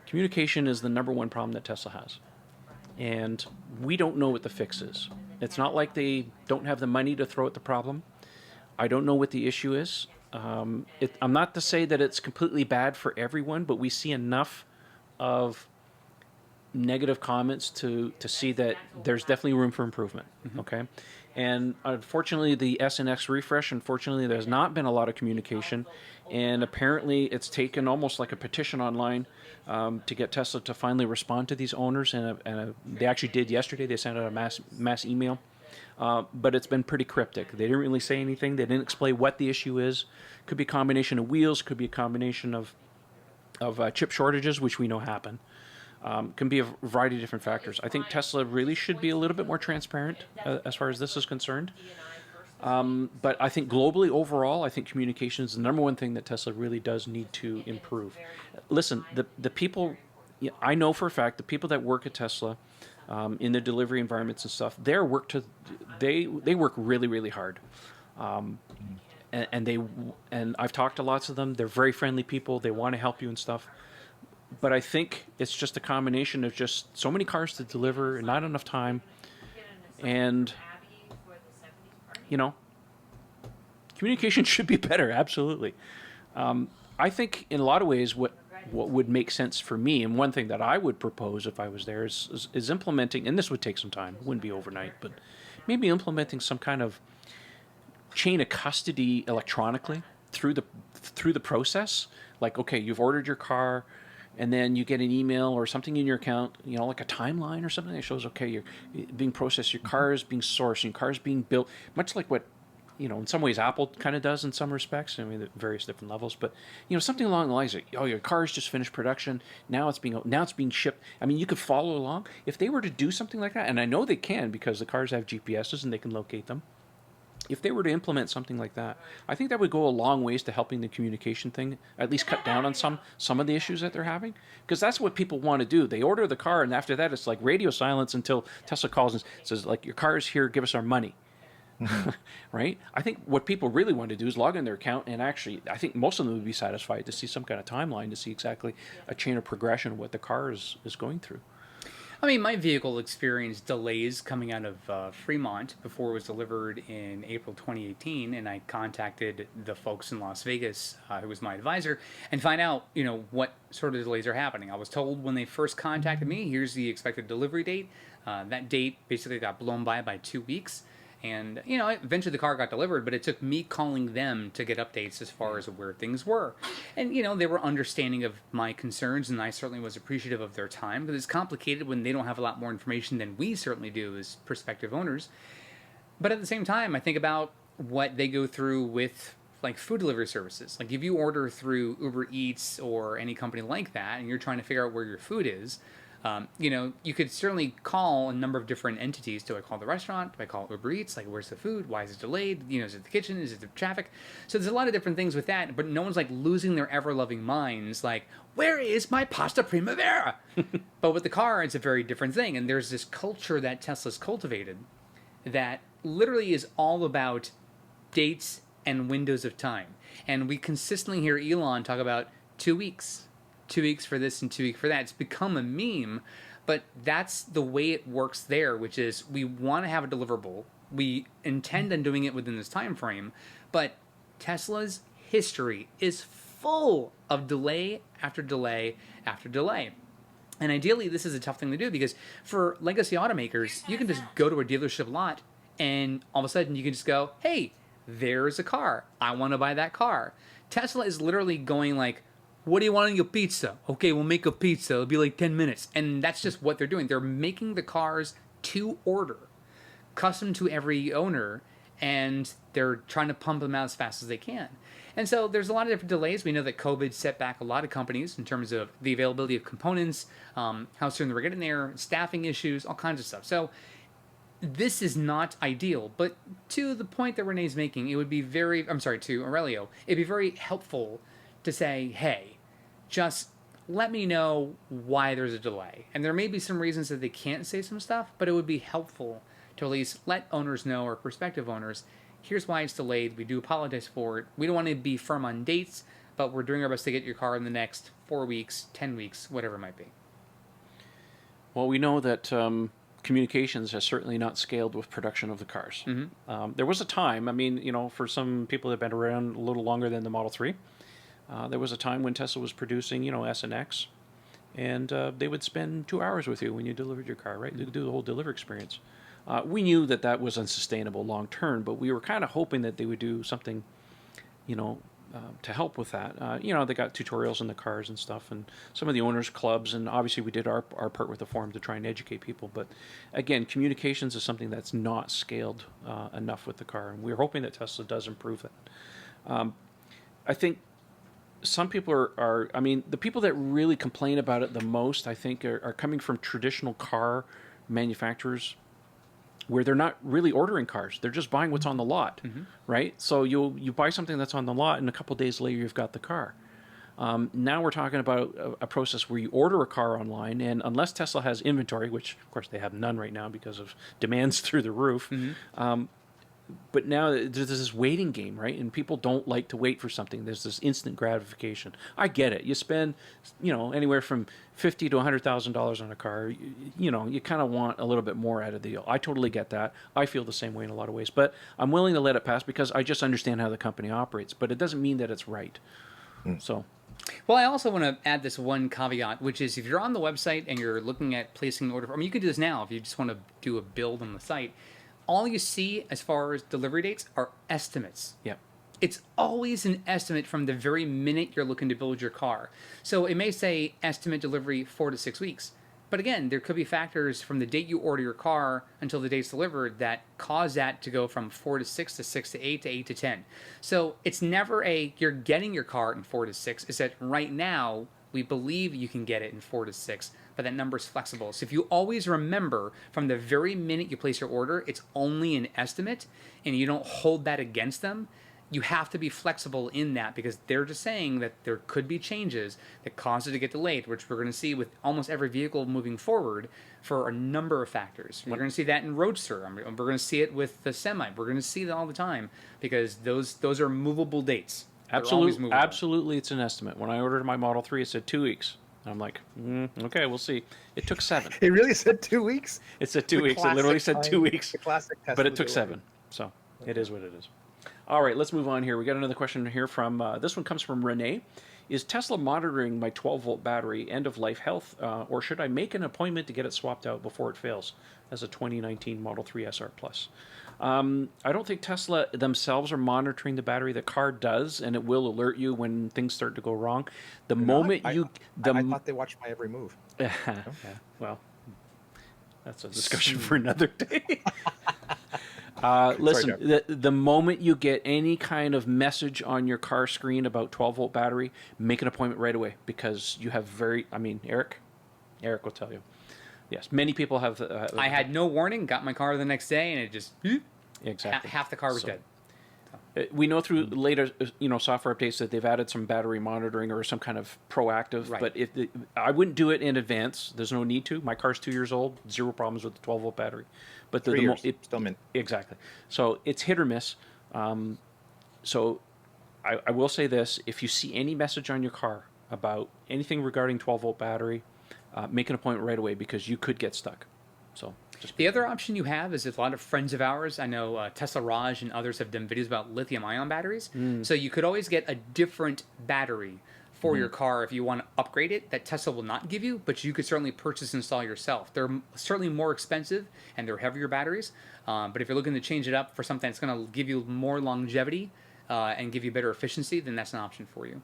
S1: communication is the number one problem that Tesla has. And we don't know what the fix is. It's not like they don't have the money to throw at the problem. I don't know what the issue is. I'm not to say that it's completely bad for everyone, but we see enough of negative comments to see that there's definitely room for improvement. Okay, and unfortunately the S and X refresh, unfortunately there's not been a lot of communication, and apparently it's taken almost like a petition online to get Tesla to finally respond to these owners, and they actually did yesterday. They sent out a mass email, but it's been pretty cryptic. They didn't really say anything. They didn't explain what the issue is. Could be a combination of wheels, could be a combination of chip shortages, which we know happen. Can be a variety of different factors. I think Tesla really should be a little bit more transparent as far as this is concerned. But I think globally, overall, I think communication is the number one thing that Tesla really does need to improve. Listen, the people, I know for a fact, the people that work at Tesla in the delivery environments and stuff, they work really, really hard. And I've talked to lots of them. They're very friendly people. They want to help you and stuff. But I think it's just a combination of just so many cars to deliver and not enough time. And, communication should be better, absolutely. I think in a lot of ways what would make sense for me, and one thing that I would propose if I was there is implementing, and this would take some time, it wouldn't be overnight, but maybe implementing some kind of chain of custody electronically through the process. Like, okay, you've ordered your car, and then you get an email or something in your account, like a timeline or something that shows, okay, you're being processed, your car is being sourced, your car is being built, much like what in some ways Apple kind of does in some respects. I mean, at various different levels, but something along the lines of, oh, your car's just finished production. Now it's being shipped. I mean, you could follow along if they were to do something like that, and I know they can because the cars have GPSs and they can locate them. If they were to implement something like that, I think that would go a long ways to helping the communication thing, at least cut down on some of the issues that they're having. Because that's what people want to do. They order the car, and after that, it's like radio silence until Tesla calls and says, like, your car is here, give us our money. Right? I think what people really want to do is log in their account, and actually, I think most of them would be satisfied to see some kind of timeline, to see exactly a chain of progression of what the car is going through.
S3: I mean, my vehicle experienced delays coming out of Fremont before it was delivered in April 2018, and I contacted the folks in Las Vegas, who was my advisor, and find out, what sort of delays are happening. I was told when they first contacted me, here's the expected delivery date. That date basically got blown by 2 weeks. And, eventually the car got delivered, but it took me calling them to get updates as far as where things were. And, they were understanding of my concerns, and I certainly was appreciative of their time, because it's complicated when they don't have a lot more information than we certainly do as prospective owners. But at the same time, I think about what they go through with, like, food delivery services. Like, if you order through Uber Eats or any company like that, and you're trying to figure out where your food is, you could certainly call a number of different entities. Do I call the restaurant? Do I call Uber Eats? Like, where's the food? Why is it delayed? Is it the kitchen? Is it the traffic? So there's a lot of different things with that, but no one's like losing their ever-loving minds. Like, where is my pasta primavera? But with the car, it's a very different thing. And there's this culture that Tesla's cultivated that literally is all about dates and windows of time. And we consistently hear Elon talk about 2 weeks. 2 weeks for this and 2 weeks for that. It's become a meme, but that's the way it works there, which is we want to have a deliverable. We intend on doing it within this time frame, but Tesla's history is full of delay after delay after delay. And ideally, this is a tough thing to do because for legacy automakers, you can just go to a dealership lot and all of a sudden you can just go, hey, there's a car. I want to buy that car. Tesla is literally going like, what do you want on your pizza? Okay, we'll make a pizza. It'll be like 10 minutes. And that's just what they're doing. They're making the cars to order, custom to every owner, and they're trying to pump them out as fast as they can. And so there's a lot of different delays. We know that COVID set back a lot of companies in terms of the availability of components, how soon they were getting there, staffing issues, all kinds of stuff. So this is not ideal, but to the point that Renee's making, it would be to Aurelio, it'd be very helpful to say, hey, just let me know why there's a delay. And there may be some reasons that they can't say some stuff, but it would be helpful to at least let owners know, or prospective owners, here's why it's delayed. We do apologize for it. We don't want to be firm on dates, but we're doing our best to get your car in the next 4 weeks, 10 weeks, whatever it might be.
S1: Well, we know that communications has certainly not scaled with production of the cars.
S3: Mm-hmm.
S1: There was a time, for some people that have been around a little longer than the Model 3, there was a time when Tesla was producing, S and X, and they would spend 2 hours with you when you delivered your car, right? They would do the whole delivery experience. We knew that was unsustainable long term, but we were kind of hoping that they would do something, to help with that. They got tutorials in the cars and stuff, and some of the owners' clubs, and obviously we did our part with the forum to try and educate people. But again, communications is something that's not scaled enough with the car, and we're hoping that Tesla does improve that. I think some people are the people that really complain about it the most, I think, are coming from traditional car manufacturers where they're not really ordering cars. They're just buying what's on the lot, right? So you buy something that's on the lot, and a couple days later you've got the car. Now we're talking about a process where you order a car online, and unless Tesla has inventory, which of course they have none right now because of demands through the roof, but now there's this waiting game, right? And people don't like to wait for something. There's this instant gratification. I get it. You spend, anywhere from $50,000 to $100,000 on a car. You kind of want a little bit more out of the deal. I totally get that. I feel the same way in a lot of ways. But I'm willing to let it pass because I just understand how the company operates. But it doesn't mean that it's right. So.
S3: Well, I also want to add this one caveat, which is if you're on the website and you're looking at placing an order, you can do this now if you just want to do a build on the site. All you see as far as delivery dates are estimates.
S1: Yep.
S3: It's always an estimate from the very minute you're looking to build your car. So it may say estimate delivery 4 to 6 weeks, But again, there could be factors from the date you order your car until the date's delivered that cause that to go from 4 to 6 to 6 to 8 to 8 to 10. So it's never you're getting your car in 4 to 6. It's that right now we believe you can get it in 4 to 6, but that number is flexible. So if you always remember from the very minute you place your order, it's only an estimate, and you don't hold that against them, you have to be flexible in that, because they're just saying that there could be changes that cause it to get delayed, which we're going to see with almost every vehicle moving forward for a number of factors. We're going to see that in Roadster. We're going to see it with the Semi. We're going to see that all the time, because those are movable dates.
S1: Absolutely, it's an estimate. When I ordered my Model 3, it said 2 weeks. I'm like, okay, we'll see. It took 7.
S2: It really said 2 weeks?
S1: It said 2 weeks. It literally said 2 weeks.
S2: The classic test,
S1: but it took 7. So it is what it is. All right, let's move on here. We got another question here from, this one comes from Renee. Is Tesla monitoring my 12-volt battery end-of-life health, or should I make an appointment to get it swapped out before it fails as a 2019 Model 3 SR Plus? I don't think Tesla themselves are monitoring the battery. The car does, and it will alert you when things start to go wrong. The moment
S2: I thought they watched my every move.
S1: Yeah, well, that's a discussion for another day. Listen, the moment you get any kind of message on your car screen about 12-volt battery, make an appointment right away, because you have Eric will tell you. Yes, many people have.
S3: I had no warning, got my car the next day, and it just
S1: exactly
S3: half the car was dead.
S1: We know through later, software updates that they've added some battery monitoring or some kind of proactive.
S3: Right.
S1: But I wouldn't do it in advance. There's no need to. My car's 2 years old, 0 problems with the 12-volt battery. But
S2: 3 years, still mint.
S1: Exactly. So it's hit or miss. So I will say this: if you see any message on your car about anything regarding 12-volt battery, make an appointment right away, because you could get stuck. So.
S3: The other option you have is a lot of friends of ours. I know Tesla Raj and others have done videos about lithium-ion batteries. So you could always get a different battery for your car if you want to upgrade it that Tesla will not give you, but you could certainly purchase and install yourself. They're certainly more expensive, and they're heavier batteries. But if you're looking to change it up for something that's going to give you more longevity and give you better efficiency, then that's an option for you.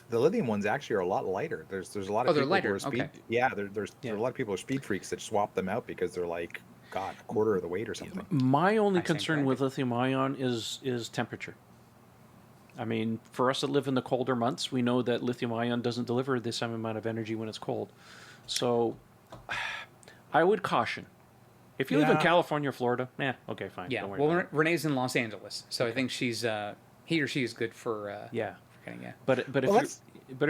S2: The lithium ones actually are a lot lighter. There's a lot of people who are speed.
S3: Okay.
S2: Yeah, there's a lot of people who are speed freaks that swap them out because they're like, God, a quarter of the weight or something.
S1: My only concern with lithium ion is temperature. I mean, for us that live in the colder months, we know that lithium ion doesn't deliver the same amount of energy when it's cold. So I would caution. If you live in California or Florida, okay, fine.
S3: Yeah,
S1: Don't worry
S3: well,
S1: about it.
S3: Renee's in Los Angeles, so I think she's he or she is good for
S1: But if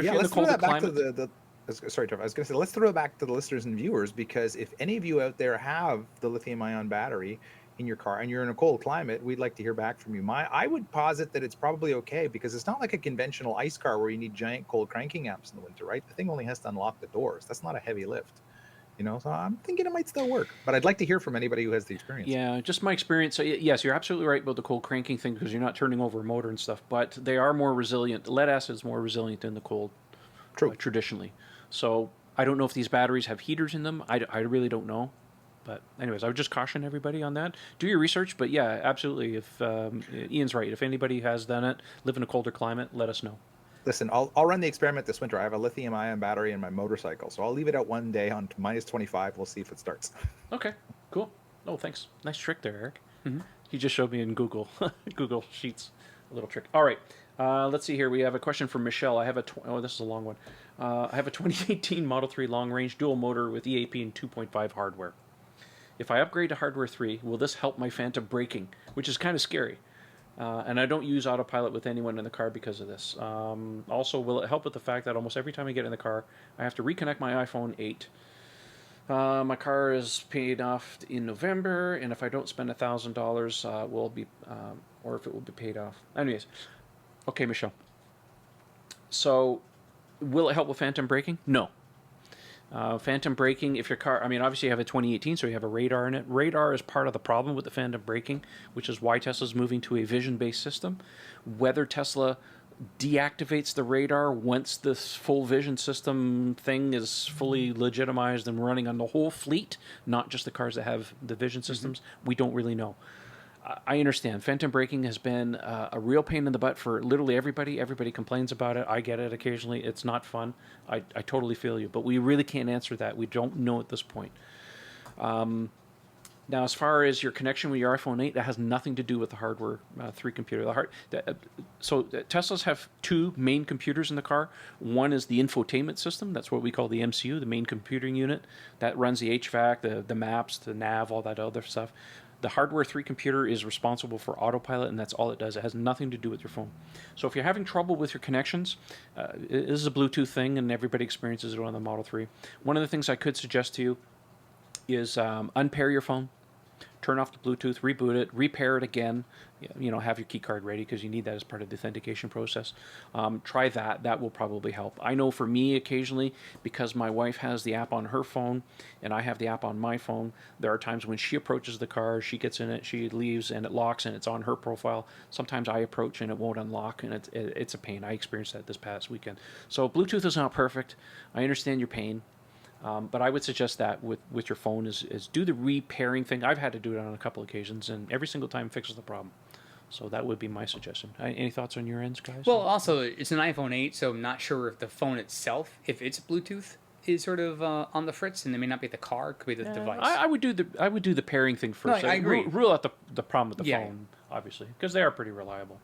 S1: you're in the colder climate,
S2: sorry, Trevor. I was going to say, let's throw it back to the listeners and viewers, because if any of you out there have the lithium-ion battery in your car and you're in a cold climate, we'd like to hear back from you. I would posit that it's probably okay, because it's not like a conventional ICE car where you need giant cold cranking amps in the winter, right? The thing only has to unlock the doors. That's not a heavy lift. So I'm thinking it might still work, but I'd like to hear from anybody who has the experience.
S1: Yeah, just my experience. So yes, you're absolutely right about the cold cranking thing, because you're not turning over a motor and stuff, but they are more resilient. Lead acid is more resilient than the cold.
S2: True.
S1: Traditionally. So I don't know if these batteries have heaters in them. I really don't know. But anyways, I would just caution everybody on that. Do your research, but yeah, absolutely. If Ian's right, if anybody has done it, live in a colder climate, let us know.
S2: Listen, I'll run the experiment this winter. I have a lithium-ion battery in my motorcycle, so I'll leave it out one day on minus 25. We'll see if it starts.
S1: Okay, cool. Oh, thanks. Nice trick there, Eric. Mm-hmm. He just showed me in Google Google Sheets a little trick. All right, let's see here. We have a question from Michelle. I have this is a long one. I have a 2018 Model 3 long-range dual motor with EAP and 2.5 hardware. If I upgrade to hardware 3, will this help my phantom braking, which is kind of scary? And I don't use autopilot with anyone in the car because of this. Also, will it help with the fact that almost every time I get in the car, I have to reconnect my iPhone 8. My car is paid off in November, and if I don't spend $1,000, will be, or if it will be paid off. Anyways, okay, Michelle. So, will it help with phantom braking? No. Phantom braking, if your car, obviously you have a 2018, so you have a radar in it. Radar is part of the problem with the phantom braking, which is why Tesla's moving to a vision-based system. Whether Tesla deactivates the radar once this full vision system thing is fully legitimized and running on the whole fleet, not just the cars that have the vision systems, we don't really know. I understand. Phantom braking has been a real pain in the butt for literally everybody. Everybody complains about it. I get it occasionally. It's not fun. I totally feel you. But we really can't answer that. We don't know at this point. Now, as far as your connection with your iPhone 8, that has nothing to do with the hardware 3 computer. Teslas have 2 main computers in the car. One is the infotainment system. That's what we call the MCU, the main computing unit. That runs the HVAC, the maps, the nav, all that other stuff. The hardware 3 computer is responsible for autopilot, and that's all it does. It has nothing to do with your phone. So if you're having trouble with your connections, this is a Bluetooth thing, and everybody experiences it on the Model 3. One of the things I could suggest to you is unpair your phone, turn off the Bluetooth, reboot it, repair it again. Have your key card ready because you need that as part of the authentication process. Try that. That will probably help. I know for me, occasionally, because my wife has the app on her phone and I have the app on my phone, there are times when she approaches the car, she gets in it, she leaves, and it locks, and it's on her profile. Sometimes I approach and it won't unlock, and it's a pain. I experienced that this past weekend. So Bluetooth is not perfect. I understand your pain. But I would suggest that with your phone is do the repairing thing. I've had to do it on a couple occasions, and every single time fixes the problem. So that would be my suggestion. Any thoughts on your ends, guys?
S3: Well, also, it's an iPhone 8, so I'm not sure if the phone itself, if its Bluetooth is sort of on the fritz, and it may not be the car, it could be the device.
S1: I would do the pairing thing first.
S3: No, I agree.
S1: Rule out the problem with the phone, obviously, because they are pretty reliable.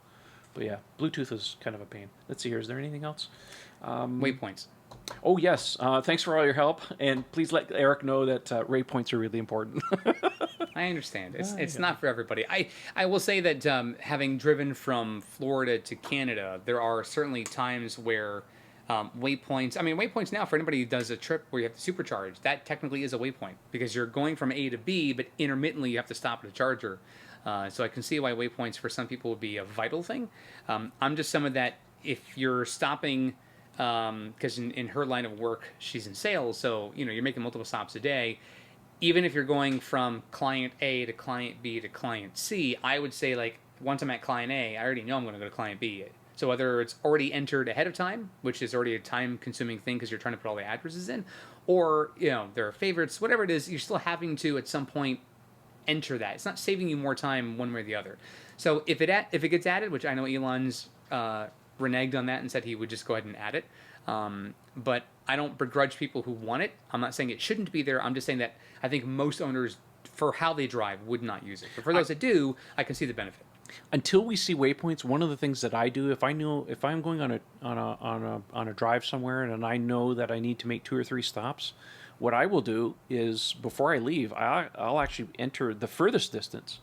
S1: But yeah, Bluetooth is kind of a pain. Let's see here. Is there anything else?
S3: Waypoints.
S1: Oh, yes. Thanks for all your help. And please let Eric know that waypoints are really important.
S3: I understand. It's not for everybody. I will say that having driven from Florida to Canada, there are certainly times where waypoints... I mean, waypoints now, for anybody who does a trip where you have to supercharge, that technically is a waypoint because you're going from A to B, but intermittently you have to stop at a charger. So I can see why waypoints for some people would be a vital thing. I'm just someone that if you're stopping... because in her line of work, she's in sales, so you're making multiple stops a day. Even if you're going from client A to client B to client C, I would say, like, once I'm at client A, I already know I'm going to go to client B. So whether it's already entered ahead of time, which is already a time-consuming thing because you're trying to put all the addresses in, or there are favorites, whatever it is, you're still having to at some point enter that. It's not saving you more time one way or the other. So if it gets added, which I know Elon's reneged on that and said he would just go ahead and add it. But I don't begrudge people who want it. I'm not saying it shouldn't be there. I'm just saying that I think most owners, for how they drive, would not use it. But for those that do, I can see the benefit.
S1: Until we see waypoints, one of the things that I do, if I'm going on a drive somewhere and I know that I need to make 2 or 3 stops, what I will do is before I leave, I'll actually enter the furthest distance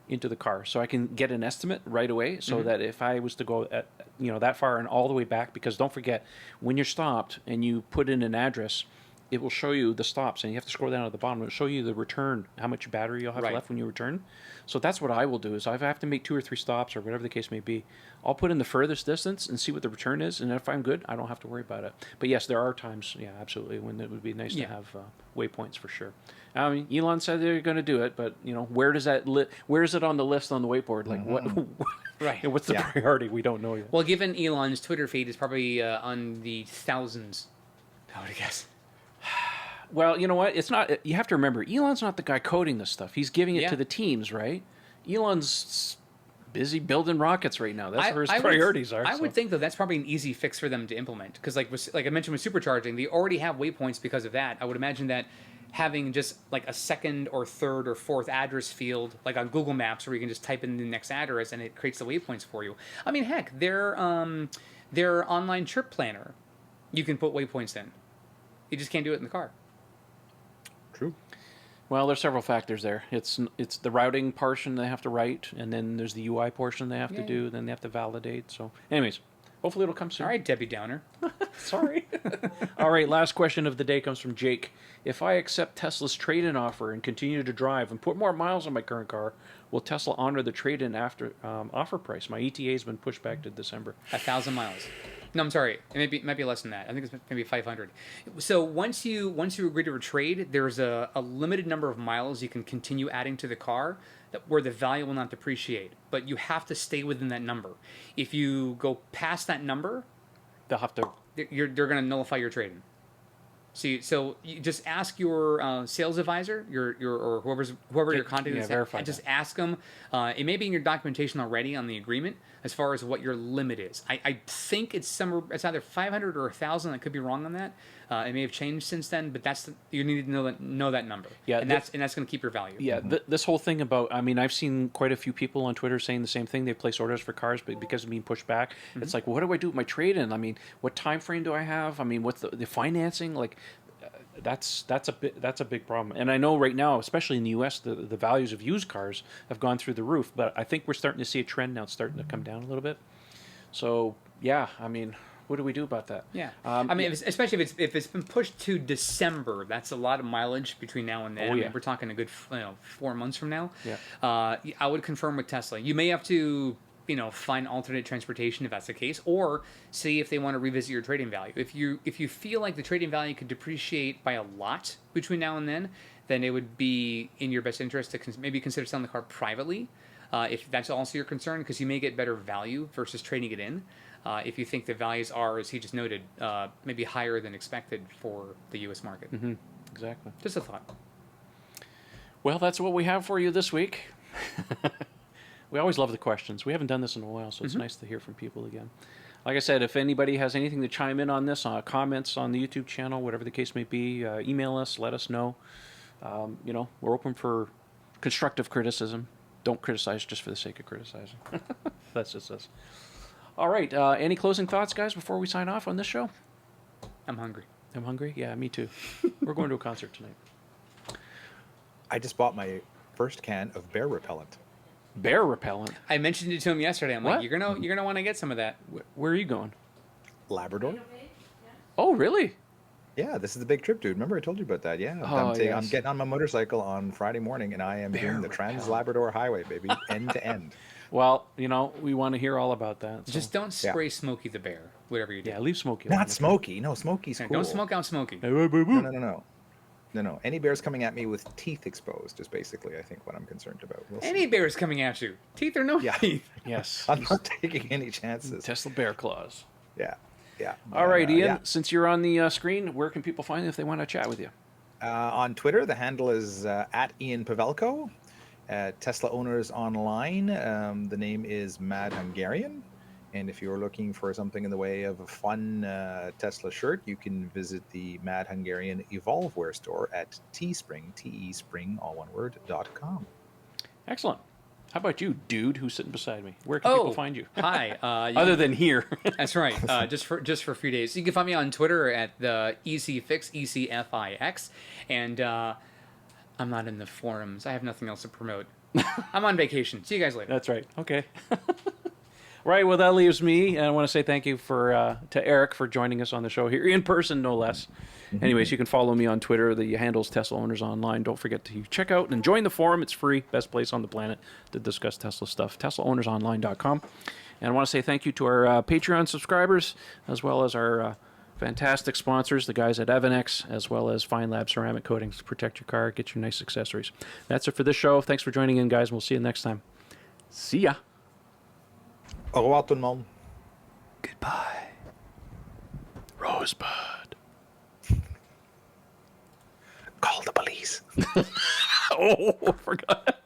S1: into the car so I can get an estimate right away, so that if I was to go at that far and all the way back, because don't forget, when you're stopped and you put in an address, it will show you the stops, and you have to scroll down at the bottom. It'll show you the return, how much battery you'll have left when you return. So that's what I will do, is if I have to make 2 or 3 stops or whatever the case may be, I'll put in the furthest distance and see what the return is, and if I'm good, I don't have to worry about it. But yes, there are times, absolutely, when it would be nice to have waypoints for sure. I mean, Elon said they're going to do it, but where is it on the list on the whiteboard? Like what?
S3: Right.
S1: What's the priority? We don't know yet.
S3: Well, given Elon's Twitter feed is probably on the thousands, I would guess.
S1: Well, you know what? It's not. You have to remember, Elon's not the guy coding this stuff. He's giving it to the teams, right? Elon's busy building rockets right now. That's where his priorities are.
S3: I would think, though, that's probably an easy fix for them to implement. Because, like I mentioned with Supercharging, they already have waypoints because of that. I would imagine that having just like a second or third or fourth address field, like on Google Maps, where you can just type in the next address and it creates the waypoints for you. I mean, heck, their online trip planner, you can put waypoints in. You just can't do it in the car.
S2: True.
S1: Well, there's several factors there. It's the routing portion they have to write, and then there's the UI portion they have to do, then they have to validate. So anyways, hopefully it'll come soon.
S3: All right, Debbie Downer.
S1: Sorry. All right, last question of the day comes from Jake. If I accept Tesla's trade-in offer and continue to drive and put more miles on my current car, will Tesla honor the trade-in after offer price? My ETA has been pushed back to December.
S3: 1,000 miles. No, I'm sorry. It might be less than that. I think it's maybe 500. So once you agree to a trade, there's a limited number of miles you can continue adding to the car where the value will not depreciate. But you have to stay within that number. If you go past that number,
S1: They'll have to.
S3: they're going to nullify your trade-in. So you just ask your sales advisor, your or whoever your contact is.
S1: verify
S3: Just
S1: that.
S3: ask them. It may be in your documentation already on the agreement as far as what your limit is. I think it's either 500 or 1,000. I could be wrong on that. It may have changed since then, but you need to know that number.
S1: Yeah,
S3: and that's going to keep your value.
S1: Yeah, this whole thing about, I mean, I've seen quite a few people on Twitter saying the same thing. They place orders for cars, but because of being pushed back, it's like, well, what do I do with my trade-in? I mean, what time frame do I have? I mean, what's the financing? Like, that's a big problem. And I know right now, especially in the U.S., the values of used cars have gone through the roof. But I think we're starting to see a trend now. It's starting to come down a little bit. So yeah, I mean, what do we do about that?
S3: Yeah, I mean, especially if it's been pushed to December, that's a lot of mileage between now and then.
S1: Oh, yeah.
S3: I mean, we're talking a good 4 months from now.
S1: Yeah.
S3: I would confirm with Tesla. You may have to find alternate transportation if that's the case, or see if they want to revisit your trading value. If you feel like the trading value could depreciate by a lot between now and then it would be in your best interest to maybe consider selling the car privately. If that's also your concern, because you may get better value versus trading it in. If you think the values are, as he just noted, maybe higher than expected for the U.S. market.
S1: Mm-hmm. Exactly.
S3: Just a thought.
S1: Well, that's what we have for you this week. We always love the questions. We haven't done this in a while, so it's nice to hear from people again. Like I said, if anybody has anything to chime in on this, comments on the YouTube channel, whatever the case may be, email us, let us know. We're open for constructive criticism. Don't criticize just for the sake of criticizing. That's just us. All right. Any closing thoughts, guys, before we sign off on this show?
S3: I'm hungry.
S1: I'm hungry? Yeah, me too. We're going to a concert tonight.
S2: I just bought my first can of bear repellent.
S1: Bear repellent?
S3: I mentioned it to him yesterday. I'm
S1: What?
S3: like, you're gonna want to get some of that.
S1: Where are you going?
S2: Labrador.
S1: Oh, really?
S2: Yeah, this is the big trip, dude. Remember I told you about that? Yeah, I'm
S1: yes.
S2: getting on my motorcycle on Friday morning, and I am doing the Trans-Labrador Highway, baby, end to end.
S1: Well, we want to hear all all about that. So.
S3: Just don't spray Smokey the Bear, whatever you do.
S1: Yeah, leave Smokey.
S2: Not Smokey. No, Smokey's
S3: Okay,
S2: cool.
S3: don't smoke out Smokey.
S2: No. Any bears coming at me with teeth exposed is basically, I think, what I'm concerned about. We'll see.
S3: Any bears coming at you, teeth or no teeth.
S1: Yes.
S2: I'm not taking any chances.
S1: Tesla Bear Claws.
S2: Yeah.
S1: All right, Ian, since you're on the screen, where can people find you if they want to chat with you?
S2: On Twitter, the handle is at Ian Pavelko. Tesla Owners Online, the name is Mad Hungarian. And if you're looking for something in the way of a fun Tesla shirt, you can visit the Mad Hungarian Evolveware store at Teespring, T-E-Spring, all one word, .com.
S1: Excellent. How about you, dude, who's sitting beside me? Where can people find you?
S3: Hi.
S1: Other than here.
S3: That's right. Just for a few days. You can find me on Twitter at the ECFix, ECFIX. And I'm not in the forums. I have nothing else to promote. I'm on vacation. See you guys later.
S1: That's right. Okay. Right, well, that leaves me, and I want to say thank you to Eric for joining us on the show here, in person, no less. Anyways, you can follow me on Twitter. The handle's Tesla Owners Online. Don't forget to check out and join the forum. It's free. Best place on the planet to discuss Tesla stuff. TeslaOwnersOnline.com. And I want to say thank you to our Patreon subscribers, as well as our fantastic sponsors, the guys at Evanex, as well as Feyntlab Ceramic Coatings to protect your car, get your nice accessories. That's it for this show. Thanks for joining in, guys, and we'll see you next time. See ya.
S2: Au revoir tout le monde.
S1: Goodbye. Rosebud.
S2: Call the police.
S1: Oh, I forgot.